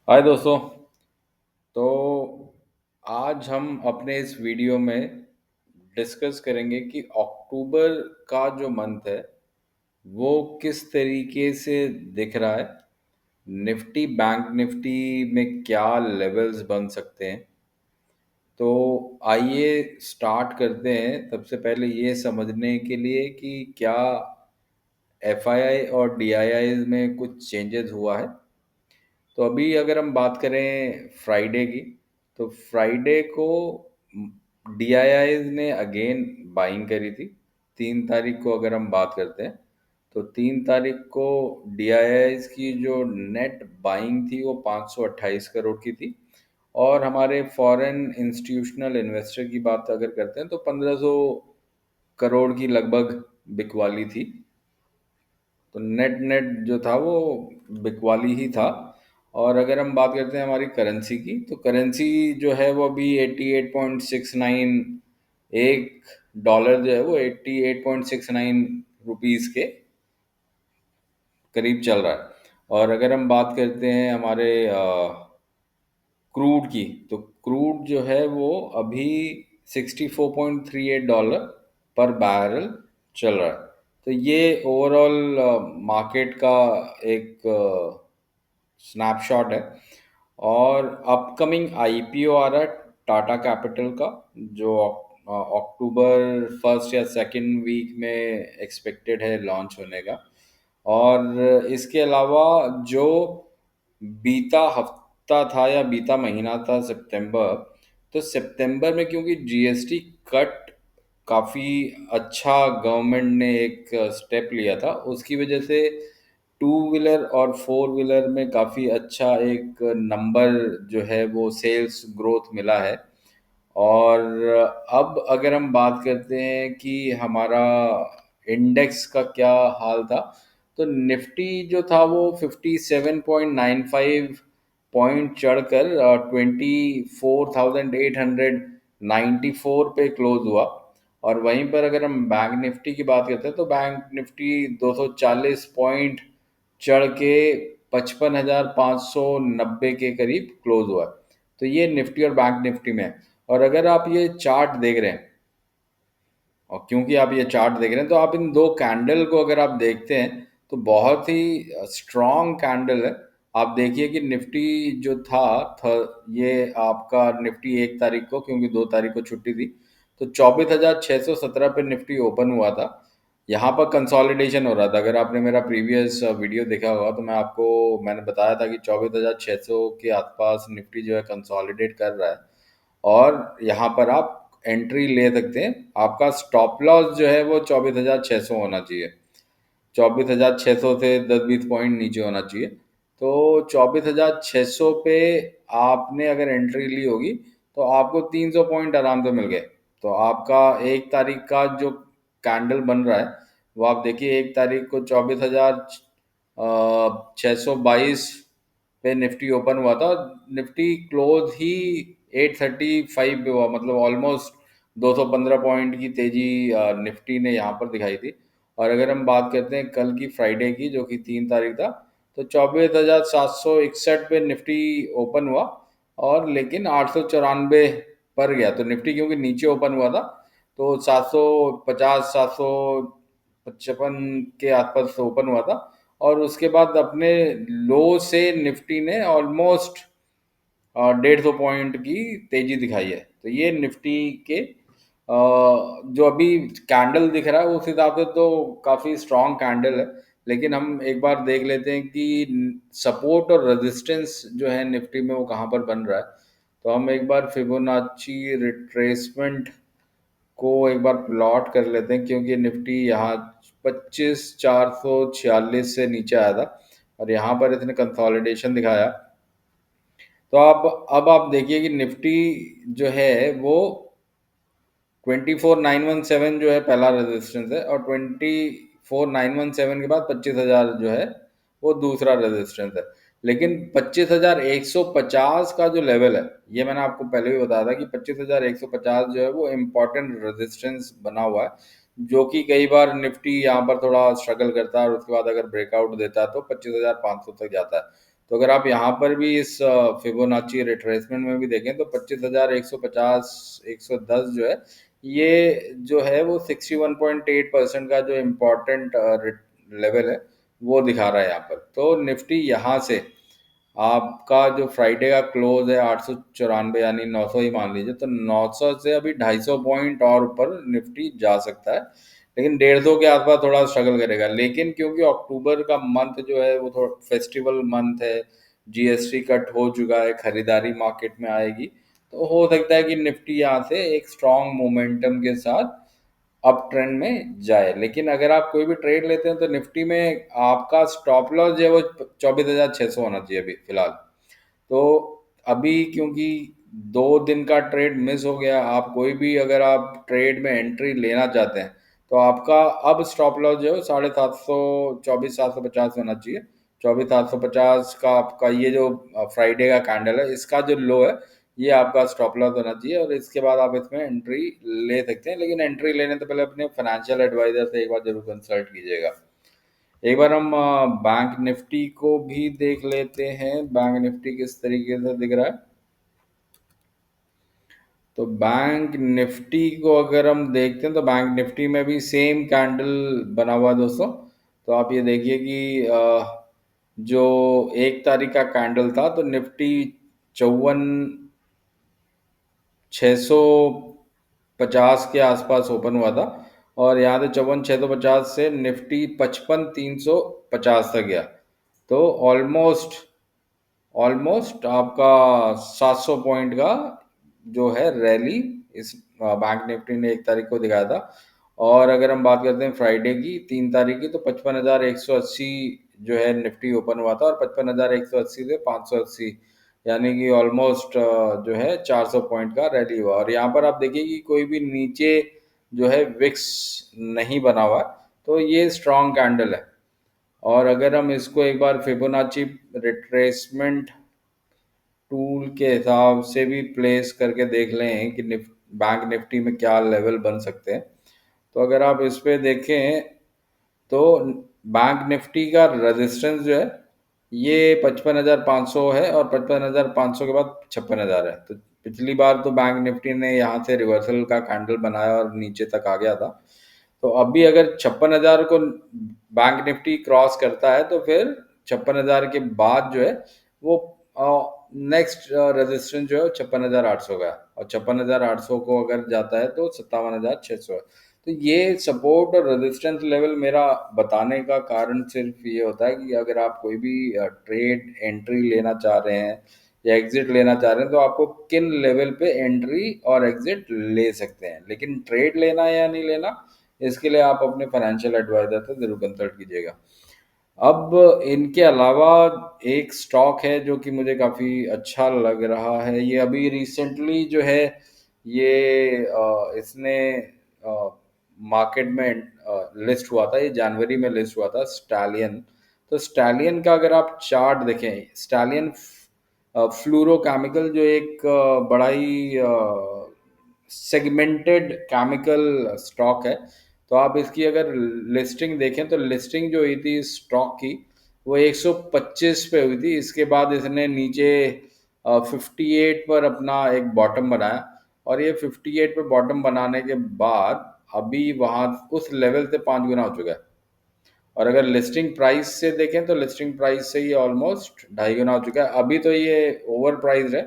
हाय दोस्तों। तो आज हम अपने इस वीडियो में डिस्कस करेंगे कि अक्टूबर का जो मंथ है वो किस तरीके से दिख रहा है। निफ्टी बैंक निफ्टी में क्या लेवल्स बन सकते हैं। तो आइए स्टार्ट करते हैं सबसे पहले ये समझने के लिए कि क्या एफआईआई और डीआईआई में कुछ चेंजेस हुआ है। तो अभी अगर हम बात करें फ्राइडे की, तो फ्राइडे को डीआईआई ने अगेन बाइंग करी थी। 3 तारीख को अगर हम बात करते हैं तो 3 तारीख को डीआईआई की जो नेट बाइंग थी वो 528 करोड़ की थी। और हमारे फॉरेन इंस्टीट्यूशनल इन्वेस्टर की बात अगर करते हैं तो 1500 करोड़ की लगभग बिकवाली थी। तो नेट नेट जो था वो बिकवाली ही था। और अगर हम बात करते हैं हमारी करेंसी की, तो करेंसी जो है वो अभी 88.69, एक डॉलर जो है वो 88.69 रुपीस के करीब चल रहा है। और अगर हम बात करते हैं हमारे क्रूड की, तो क्रूड जो है वो अभी $64.38 पर बैरल चल रहा है। तो ये ओवरऑल मार्केट का एक स्नैपशॉट है। और अपकमिंग आईपीओ आ रहा है टाटा कैपिटल का, जो अक्टूबर फर्स्ट या सेकंड वीक में एक्सपेक्टेड है लॉन्च होने का। और इसके अलावा जो बीता हफ्ता था या बीता महीना था सितंबर, तो सितंबर में क्योंकि जीएसटी कट काफ़ी अच्छा गवर्नमेंट ने एक स्टेप लिया था, उसकी वजह से टू व्हीलर और फोर व्हीलर में काफ़ी अच्छा एक नंबर जो है वो सेल्स ग्रोथ मिला है। और अब अगर हम बात करते हैं कि हमारा इंडेक्स का क्या हाल था, तो निफ्टी जो था वो 57.95 पॉइंट चढ़कर 24,894 पे क्लोज हुआ। और वहीं पर अगर हम बैंक निफ्टी की बात करते हैं तो बैंक निफ्टी 240 पॉइंट चढ़ के 55,590 के करीब क्लोज हुआ। तो ये निफ्टी और बैंक निफ्टी में है। और अगर आप ये चार्ट देख रहे हैं, और क्योंकि आप ये चार्ट देख रहे हैं तो आप इन दो कैंडल को अगर आप देखते हैं तो बहुत ही स्ट्रॉन्ग कैंडल है। आप देखिए कि निफ्टी जो ये आपका निफ्टी 1 तारीख को, क्योंकि 2 तारीख को छुट्टी थी, तो 24,617 पे निफ्टी ओपन हुआ था। यहाँ पर कंसोलिडेशन हो रहा था। अगर आपने मेरा प्रीवियस वीडियो देखा होगा तो मैंने बताया था कि 24,600 के आसपास निफ्टी जो है कंसोलिडेट कर रहा है। और यहाँ पर आप एंट्री ले सकते हैं। आपका स्टॉप लॉस जो है वो 24,600 होना चाहिए। 24,600 से 10-20 पॉइंट नीचे होना चाहिए। तो 24,600 पे आपने अगर एंट्री ली होगी तो आपको 300 पॉइंट आराम से मिल गए। तो आपका 1 तारीख का जो कैंडल बन रहा है वो आप देखिए, 1 तारीख को 24,622 पे निफ्टी ओपन हुआ था। निफ्टी क्लोज ही 835 पे हुआ, मतलब ऑलमोस्ट 215 पॉइंट की तेजी निफ्टी ने यहाँ पर दिखाई थी। और अगर हम बात करते हैं कल की फ्राइडे की, जो कि 3 तारीख था, तो 24,761 पे निफ्टी ओपन हुआ। और लेकिन 894 पर गया। तो निफ्टी क्योंकि नीचे ओपन हुआ था तो 750 755 के आसपास ओपन हुआ था। और उसके बाद अपने लो से निफ्टी ने ऑलमोस्ट 150 पॉइंट की तेजी दिखाई है। तो ये निफ्टी के जो अभी कैंडल दिख रहा है उस हिसाब से तो काफ़ी स्ट्रॉन्ग कैंडल है। लेकिन हम एक बार देख लेते हैं कि सपोर्ट और रेजिस्टेंस जो है निफ्टी में वो कहाँ पर बन रहा है। तो हम एक बार फिबोनाची रिट्रेसमेंट को एक बार प्लॉट कर लेते हैं, क्योंकि निफ्टी यहाँ 25,446 से नीचे आया था और यहाँ पर इसने कंसोलिडेशन दिखाया। तो आप अब आप देखिए कि निफ्टी जो है वो 24,917 जो है पहला रेजिस्टेंस है, और 24,917 के बाद 25,000 जो है वो दूसरा रेजिस्टेंस है। लेकिन 25,150 का जो लेवल है, ये मैंने आपको पहले भी बताया था कि 25,150 जो है वो इम्पोर्टेंट रेजिस्टेंस बना हुआ है। जो कि कई बार निफ्टी यहाँ पर थोड़ा स्ट्रगल करता है और उसके बाद अगर ब्रेकआउट देता है तो 25,500 तक जाता है। तो अगर आप यहाँ पर भी इस फिबोनाची रिट्रेसमेंट में भी देखें तो 25,150 110 जो है, ये जो है वो 61.8% का जो इम्पोर्टेंट लेवल है वो दिखा रहा है यहाँ पर। तो निफ्टी यहाँ से आपका जो फ्राइडे का क्लोज है 894, यानी 900 ही मान लीजिए, तो 900 से अभी 250 पॉइंट और ऊपर निफ्टी जा सकता है, लेकिन 150 के आसपास थोड़ा स्ट्रगल करेगा। लेकिन क्योंकि अक्टूबर का मंथ जो है वो थोड़ा फेस्टिवल मंथ है, जीएसटी कट हो चुका है, खरीदारी मार्केट में आएगी, तो हो सकता है कि निफ्टी यहाँ से एक स्ट्रॉन्ग मोमेंटम के साथ अप ट्रेंड में जाए। लेकिन अगर आप कोई भी ट्रेड लेते हैं तो निफ्टी में आपका स्टॉप लॉस जो है वो 24,600 होना चाहिए अभी फिलहाल। तो अभी क्योंकि 2 दिन का ट्रेड मिस हो गया, आप कोई भी अगर आप ट्रेड में एंट्री लेना चाहते हैं तो आपका अब स्टॉप लॉस जो है 750, 24,750 होना चाहिए। 24,750 का आपका ये जो फ्राइडे का कैंडल है, इसका जो लो है, ये आपका स्टॉप लॉस होना चाहिए, और इसके बाद आप इसमें एंट्री ले सकते हैं। लेकिन एंट्री लेने से पहले अपने फाइनेंशियल एडवाइजर से एक बार जरूर कंसल्ट कीजिएगा। एक बार हम बैंक निफ्टी को भी देख लेते हैं, बैंक निफ्टी किस तरीके से दिख रहा है। तो बैंक निफ्टी को अगर हम देखते हैं तो बैंक निफ्टी में भी सेम कैंडल बना हुआ है दोस्तों। तो आप ये देखिए कि जो 1 तारीख का कैंडल था तो निफ्टी 54,650 के आसपास ओपन हुआ था, और यहाँ से 54,650 से निफ्टी 55,350 तक गया। तो ऑलमोस्ट ऑलमोस्ट आपका 700 पॉइंट का जो है रैली इस बैंक निफ्टी ने 1 तारीख को दिखाया था। और अगर हम बात करते हैं फ्राइडे की 3 तारीख की, तो 55,180 जो है निफ्टी ओपन हुआ था, और 55,180 से 580, यानी कि ऑलमोस्ट जो है 400 पॉइंट का रैली हुआ। और यहाँ पर आप देखिए कि कोई भी नीचे जो है विक्स नहीं बना हुआ है, तो ये स्ट्रॉन्ग कैंडल है। और अगर हम इसको एक बार फिबोनाची रिट्रेसमेंट टूल के हिसाब से भी प्लेस करके देख लें कि बैंक निफ्टी में क्या लेवल बन सकते हैं, तो अगर आप इस पे देखें तो बैंक निफ्टी का रेजिस्टेंस जो है ये 55,500 है, और 55,500 के बाद 56,000 है। तो पिछली बार तो बैंक निफ्टी ने यहाँ से रिवर्सल का कैंडल बनाया और नीचे तक आ गया था। तो अभी अगर 56,000 को बैंक निफ्टी क्रॉस करता है तो फिर 56,000 के बाद जो है वो नेक्स्ट रेजिस्टेंस जो है 56,800 का है, और 56,800 को अगर जाता है तो 57,600 है। तो ये सपोर्ट और रेजिस्टेंस लेवल मेरा बताने का कारण सिर्फ ये होता है कि अगर आप कोई भी ट्रेड एंट्री लेना चाह रहे हैं या एग्जिट लेना चाह रहे हैं तो आपको किन लेवल पे एंट्री और एग्जिट ले सकते हैं। लेकिन ट्रेड लेना या नहीं लेना, इसके लिए आप अपने फाइनेंशियल एडवाइजर से जरूर कंसल्ट कीजिएगा। अब इनके अलावा एक स्टॉक है जो कि मुझे काफ़ी अच्छा लग रहा है, ये अभी रिसेंटली जो है ये इसने मार्केट में लिस्ट हुआ था, ये जनवरी में लिस्ट हुआ था, स्टैलियन। तो स्टैलियन का अगर आप चार्ट देखें, स्टैलियन फ्लूरोकेमिकल जो एक बड़ा ही सेगमेंटेड केमिकल स्टॉक है। तो आप इसकी अगर लिस्टिंग देखें तो लिस्टिंग जो हुई थी स्टॉक की वो 125 पे हुई थी। इसके बाद इसने नीचे 58 पर अपना एक बॉटम बनाया, और ये 58 पे बॉटम बनाने के बाद अभी वहाँ उस लेवल से 5 गुना हो चुका है। और अगर लिस्टिंग प्राइस से देखें तो लिस्टिंग प्राइस से ये ऑलमोस्ट 2.5 गुना हो चुका है। अभी तो ये ओवर प्राइस है,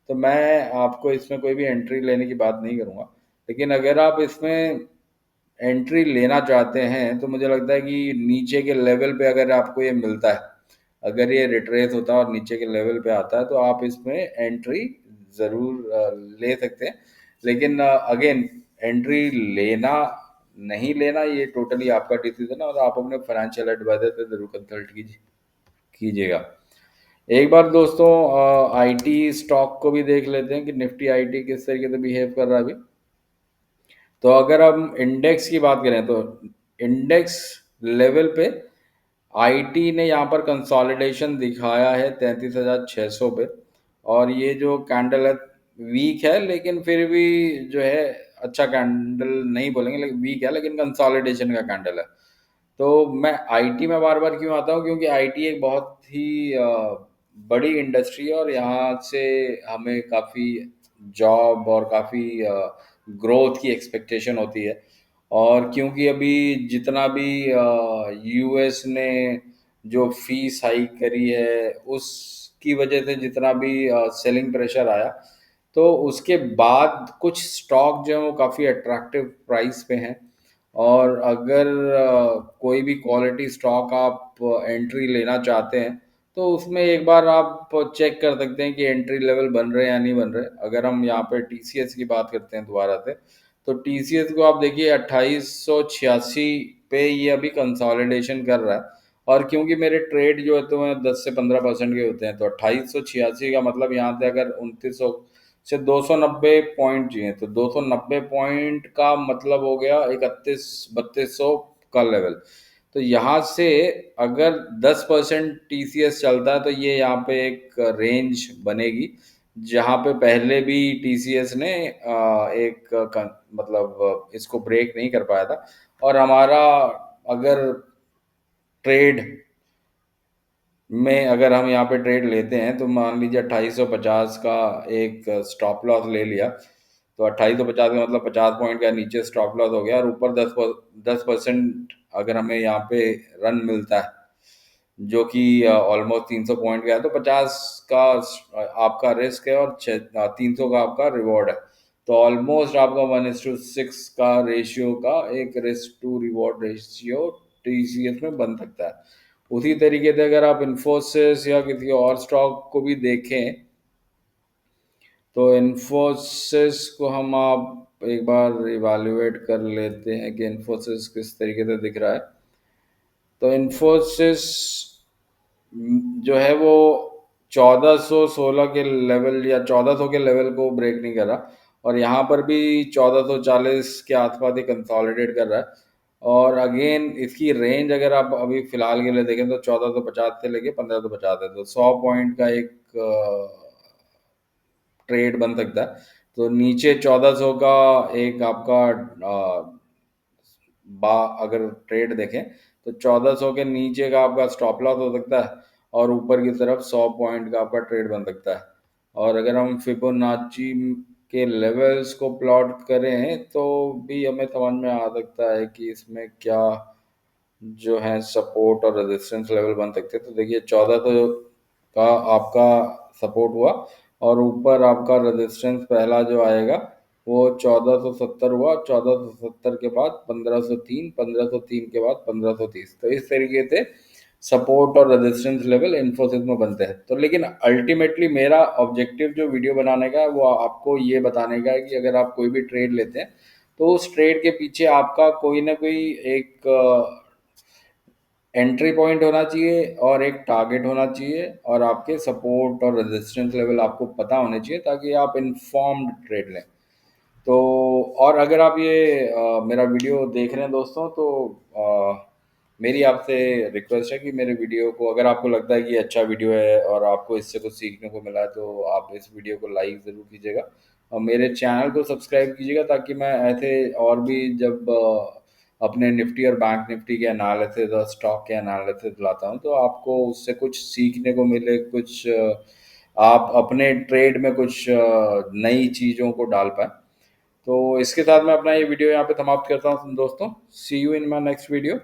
तो मैं आपको इसमें कोई भी एंट्री लेने की बात नहीं करूँगा। लेकिन अगर आप इसमें एंट्री लेना चाहते हैं तो मुझे लगता है कि नीचे के लेवल पे अगर आपको ये मिलता है, अगर ये रिट्रेस होता है और नीचे के लेवल पे आता है, तो आप इसमें एंट्री ज़रूर ले सकते हैं। लेकिन अगेन, एंट्री लेना नहीं लेना ये टोटली आपका डिसीजन है, और आप अपने फाइनेंशियल एडवाइजर से ज़रूर कंसल्ट कीजिएगा। एक बार दोस्तों आईटी स्टॉक को भी देख लेते हैं कि निफ्टी आईटी किस तरीके से बिहेव कर रहा है अभी। तो अगर हम इंडेक्स की बात करें तो इंडेक्स लेवल पे आईटी ने यहाँ पर कंसोलिडेशन दिखाया है 33,600 पे, और ये जो कैंडल है वीक है, लेकिन फिर भी जो है अच्छा कैंडल नहीं बोलेंगे, लेकिन वीक है, लेकिन कंसोलिडेशन का कैंडल है। तो मैं आईटी में बार बार क्यों आता हूँ, क्योंकि आईटी एक बहुत ही बड़ी इंडस्ट्री है और यहाँ से हमें काफ़ी जॉब और काफ़ी ग्रोथ की एक्सपेक्टेशन होती है। और क्योंकि अभी जितना भी यूएस ने जो फीस हाइक करी है उसकी वजह से जितना भी सेलिंग प्रेशर आया, तो उसके बाद कुछ स्टॉक जो है वो काफ़ी अट्रैक्टिव प्राइस पे हैं। और अगर कोई भी क्वालिटी स्टॉक आप एंट्री लेना चाहते हैं तो उसमें एक बार आप चेक कर सकते हैं कि एंट्री लेवल बन रहे हैं या नहीं बन रहे। अगर हम यहाँ पे टीसीएस की बात करते हैं दोबारा से, तो टीसीएस को आप देखिए 2886 पे ये अभी कंसोलिडेशन कर रहा है। और क्योंकि मेरे ट्रेड जो है तो मैं 10 से 15% के होते हैं, तो 2886 का मतलब यहाँ से अगर 2900 से 290 पॉइंट चाहिए, तो 290 पॉइंट का मतलब हो गया 31-3200 का लेवल। तो यहाँ से अगर 10% टीसीएस चलता है तो ये यहाँ पे एक रेंज बनेगी, जहाँ पे पहले भी टीसीएस ने मतलब इसको ब्रेक नहीं कर पाया था। और हमारा अगर ट्रेड में अगर हम यहाँ पे ट्रेड लेते हैं तो मान लीजिए 2850 का एक स्टॉप लॉस ले लिया, तो 2850 का मतलब 50 पॉइंट का नीचे स्टॉप लॉस हो गया, और ऊपर 10% अगर हमें यहाँ पे रन मिलता है जो कि ऑलमोस्ट 300 पॉइंट का है, तो 50 का आपका रिस्क है और 300 का आपका रिवॉर्ड है। तो ऑलमोस्ट आपका 1:6 का रेशियो का एक risk to reward ratio TCS में बन सकता है। उसी तरीके से अगर आप इन्फोसिस या किसी और स्टॉक को भी देखें, तो इन्फोसिस को हम आप एक बार इवालुएट कर लेते हैं कि इन्फोसिस किस तरीके से दिख रहा है। तो इन्फोसिस जो है वो 1416 के लेवल या 1400 के लेवल को ब्रेक नहीं कर रहा, और यहाँ पर भी 1440 के आसपास ही कंसोलिडेट कर रहा है। और अगेन इसकी रेंज अगर आप अभी फिलहाल के लिए देखें तो 1450 से लेके 1550 है, तो 100 पॉइंट का एक ट्रेड बन सकता है। तो नीचे 1400 का एक आपका बा अगर ट्रेड देखें तो 1400 के नीचे का आपका स्टॉप लॉस हो सकता है, और ऊपर की तरफ 100 पॉइंट का आपका ट्रेड बन सकता है। और अगर हम फिबोनाची के लेवल्स को प्लॉट करें तो भी हमें समझ में आ सकता है कि इसमें क्या जो है सपोर्ट और रेजिस्टेंस लेवल बन सकते हैं। तो देखिए 1400 का आपका सपोर्ट हुआ, और ऊपर आपका रेजिस्टेंस पहला जो आएगा वो 1470 हुआ, 1470 के बाद 1503, 1503 के बाद 1530। तो इस तरीके से सपोर्ट और रेजिस्टेंस लेवल इन्फोसिस में बनते हैं। तो लेकिन अल्टीमेटली मेरा ऑब्जेक्टिव जो वीडियो बनाने का है वो आपको ये बताने का है कि अगर आप कोई भी ट्रेड लेते हैं तो उस ट्रेड के पीछे आपका कोई ना कोई एक एंट्री पॉइंट होना चाहिए और एक टारगेट होना चाहिए, और आपके सपोर्ट और रेजिस्टेंस लेवल आपको पता होने चाहिए ताकि आप इन्फॉर्म्ड ट्रेड लें। तो और अगर आप ये मेरा वीडियो देख रहे हैं दोस्तों, तो मेरी आपसे रिक्वेस्ट है कि मेरे वीडियो को, अगर आपको लगता है कि ये अच्छा वीडियो है और आपको इससे कुछ सीखने को मिला है, तो आप इस वीडियो को लाइक ज़रूर कीजिएगा और मेरे चैनल को सब्सक्राइब कीजिएगा, ताकि मैं ऐसे और भी जब अपने निफ्टी और बैंक निफ्टी के एनालिसिस और स्टॉक के एनालिसिस लाता हूँ तो आपको उससे कुछ सीखने को मिले, कुछ आप अपने ट्रेड में कुछ नई चीज़ों को डाल पाएँ। तो इसके साथ मैं अपना ये वीडियो यहाँ पे समाप्त करता हूँ दोस्तों। See you in my next video.